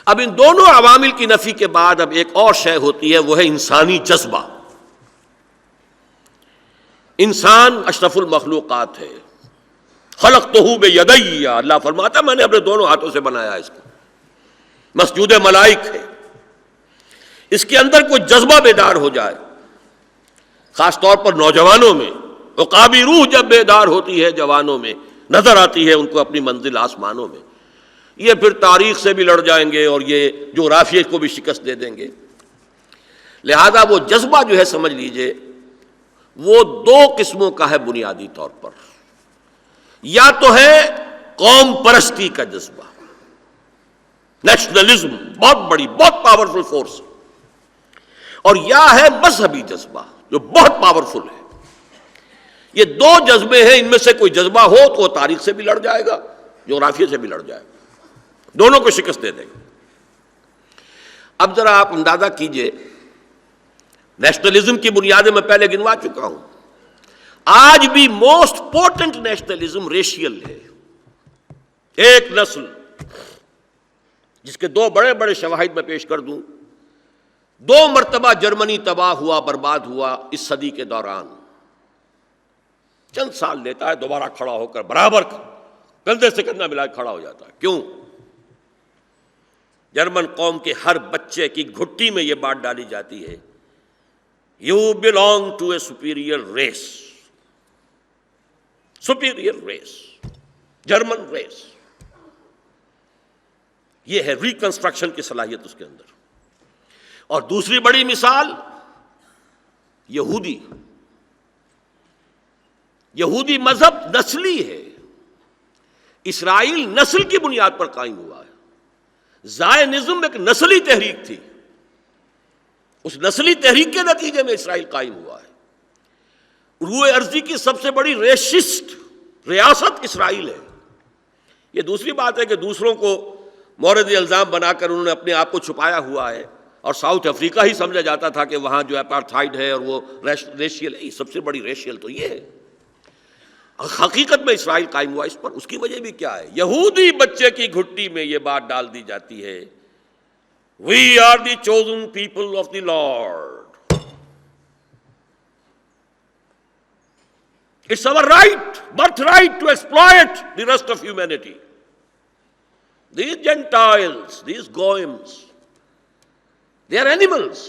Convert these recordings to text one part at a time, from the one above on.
اب ان دونوں عوامل کی نفی کے بعد اب ایک اور شے ہوتی ہے، وہ ہے انسانی جذبہ۔ انسان اشرف المخلوقات ہے، خلقتہ بیدی، اللہ فرماتا میں نے اپنے دونوں ہاتھوں سے بنایا اس کو، مسجود ملائک ہے۔ اس کے اندر کوئی جذبہ بیدار ہو جائے، خاص طور پر نوجوانوں میں، عقابی روح جب بیدار ہوتی ہے جوانوں میں، نظر آتی ہے ان کو اپنی منزل آسمانوں میں، یہ پھر تاریخ سے بھی لڑ جائیں گے اور یہ جغرافیہ کو بھی شکست دے دیں گے۔ لہذا وہ جذبہ جو ہے سمجھ لیجئے وہ دو قسموں کا ہے بنیادی طور پر، یا تو ہے قوم پرستی کا جذبہ، نیشنلزم، بہت بڑی بہت پاورفل فورس، اور یا ہے مذہبی جذبہ جو بہت پاورفل ہے۔ یہ دو جذبے ہیں، ان میں سے کوئی جذبہ ہو تو وہ تاریخ سے بھی لڑ جائے گا، جغرافیہ سے بھی لڑ جائے گا، دونوں کو شکست دے دے گا۔ اب ذرا آپ اندازہ کیجئے، نیشنلزم کی بنیادیں میں پہلے گنوا چکا ہوں، آج بھی موسٹ پورٹنٹ نیشنلزم ریشیل ہے۔ ایک نسل جس کے دو بڑے بڑے شواہد میں پیش کر دوں، 2 مرتبہ جرمنی تباہ ہوا، برباد ہوا اس صدی کے دوران، چند سال لیتا ہے دوبارہ کھڑا ہو کر برابر کندھے سے کندھا ملا کے کھڑا ہو جاتا ہے۔ کیوں؟ جرمن قوم کے ہر بچے کی گھٹی میں یہ بات ڈالی جاتی ہے، you belong to a superior race، superior race، German race. یہ ہے ریکنسٹرکشن کی صلاحیت اس کے اندر۔ اور دوسری بڑی مثال یہودی مذہب نسلی ہے، اسرائیل نسل کی بنیاد پر قائم ہوا ہے۔ زائنزم ایک نسلی تحریک تھی، اس نسلی تحریک کے نتیجے میں اسرائیل قائم ہوا ہے۔ روئے ارضی کی سب سے بڑی ریشسٹ ریاست اسرائیل ہے۔ یہ دوسری بات ہے کہ دوسروں کو مورد الزام بنا کر انہوں نے اپنے آپ کو چھپایا ہوا ہے، اور ساؤتھ افریقہ ہی سمجھا جاتا تھا کہ وہاں جو اپارتھائڈ ہے اور وہ ریشیل ہے، سب سے بڑی ریشیل تو یہ ہے۔ حقیقت میں اسرائیل قائم ہوا اس پر، اس کی وجہ بھی کیا ہے؟ یہودی بچے کی گھٹی میں یہ بات ڈال دی جاتی ہے، We are the chosen people of the Lord. It's our right, birthright to exploit the rest of humanity. These Gentiles, these Goyim, they are animals.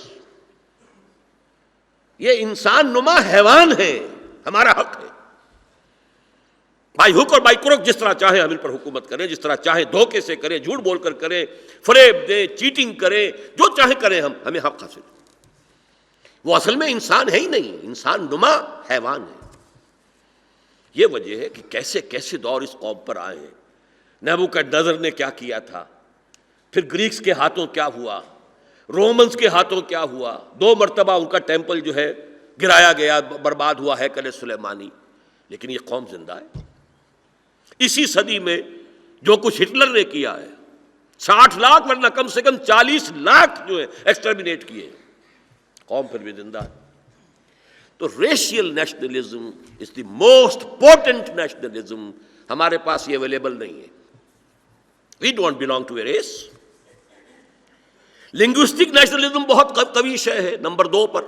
یہ انسان نما حیوان ہے، ہمارا حق ہے۔ بائی ہک اور بائی کروک جس طرح چاہیں ہم ان پر حکومت کریں، جس طرح چاہیں دھوکے سے کریں، جھوٹ بول کر کریں، فریب دیں، چیٹنگ کریں، جو چاہیں کریں، ہمیں حق حاصل۔ وہ اصل میں انسان ہے ہی نہیں، انسان نما حیوان ہے۔ یہ وجہ ہے کہ کیسے کیسے دور اس قوم پر آئے ہیں۔ نیبوکڈنیزر نے کیا کیا تھا، پھر گریکس کے ہاتھوں کیا ہوا، رومنز کے ہاتھوں کیا ہوا، 2 مرتبہ ان کا ٹیمپل جو ہے گرایا گیا، برباد ہوا ہیکل سلیمانی، لیکن یہ قوم زندہ ہے۔ اسی صدی میں جو کچھ ہٹلر نے کیا ہے، 60 لاکھ ورنہ کم سے کم 40 لاکھ جو ہے ایکسٹرمینیٹ کیے، قوم پھر بھی زندہ ہے۔ تو racial nationalism is the most important nationalism, ہمارے پاس یہ اویلیبل نہیں ہے۔ We don't belong to a race. Linguistic nationalism بہت قوی شے ہے، نمبر 2 پر۔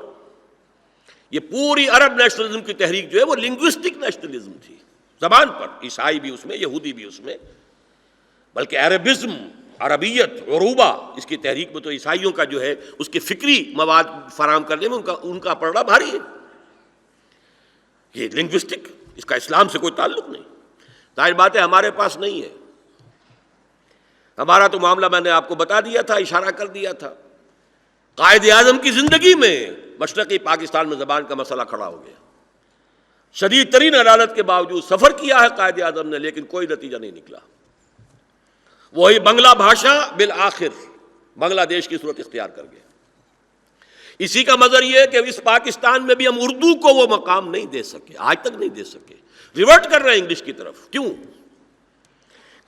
یہ پوری عرب نیشنلزم کی تحریک جو ہے وہ لنگوسٹک نیشنلزم تھی، زبان پر، عیسائی بھی اس میں، یہودی بھی اس میں، بلکہ عربزم، عربیت، عروبہ، اس کی تحریک میں تو عیسائیوں کا جو ہے اس کے فکری مواد فراہم کرنے میں ان کا پڑا بھاری ہے۔ یہ لنگوسٹک، اس کا اسلام سے کوئی تعلق نہیں۔ ظاہر بات ہے ہمارے پاس نہیں ہے۔ ہمارا تو معاملہ میں نے آپ کو بتا دیا تھا، اشارہ کر دیا تھا۔ قائد اعظم کی زندگی میں مشرقی پاکستان میں زبان کا مسئلہ کھڑا ہو گیا۔ شدید ترین عدالت کے باوجود سفر کیا ہے قائد اعظم نے، لیکن کوئی نتیجہ نہیں نکلا۔ وہی بنگلہ بھاشا بالآخر بنگلہ دیش کی صورت اختیار کر گیا۔ اسی کا مظہر یہ ہے کہ اس پاکستان میں بھی ہم اردو کو وہ مقام نہیں دے سکے، آج تک نہیں دے سکے، ریورٹ کر رہے ہیں انگلش کی طرف۔ کیوں؟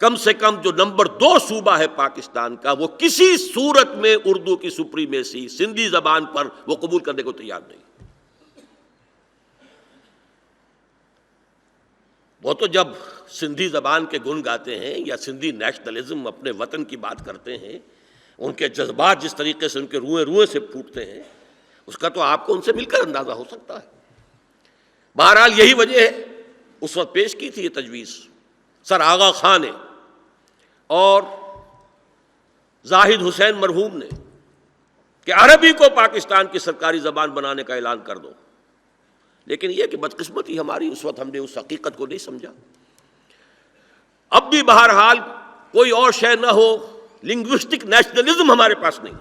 کم سے کم جو نمبر 2 صوبہ ہے پاکستان کا، وہ کسی صورت میں اردو کی سپریمیسی سندھی زبان پر وہ قبول کرنے کو تیار نہیں۔ وہ تو جب سندھی زبان کے گن گاتے ہیں یا سندھی نیشنلزم اپنے وطن کی بات کرتے ہیں، ان کے جذبات جس طریقے سے ان کے روئیں روئیں سے پھوٹتے ہیں، اس کا تو آپ کو ان سے مل کر اندازہ ہو سکتا ہے۔ بہرحال یہی وجہ ہے اس وقت پیش کی تھی یہ تجویز سر آغا خان نے اور زاہد حسین مرحوم نے کہ عربی کو پاکستان کی سرکاری زبان بنانے کا اعلان کر دو، لیکن یہ کہ بدقسمتی ہماری، اس وقت ہم نے اس حقیقت کو نہیں سمجھا۔ اب بھی بہرحال کوئی اور شے نہ ہو، لنگوسٹک نیشنلزم ہمارے پاس نہیں،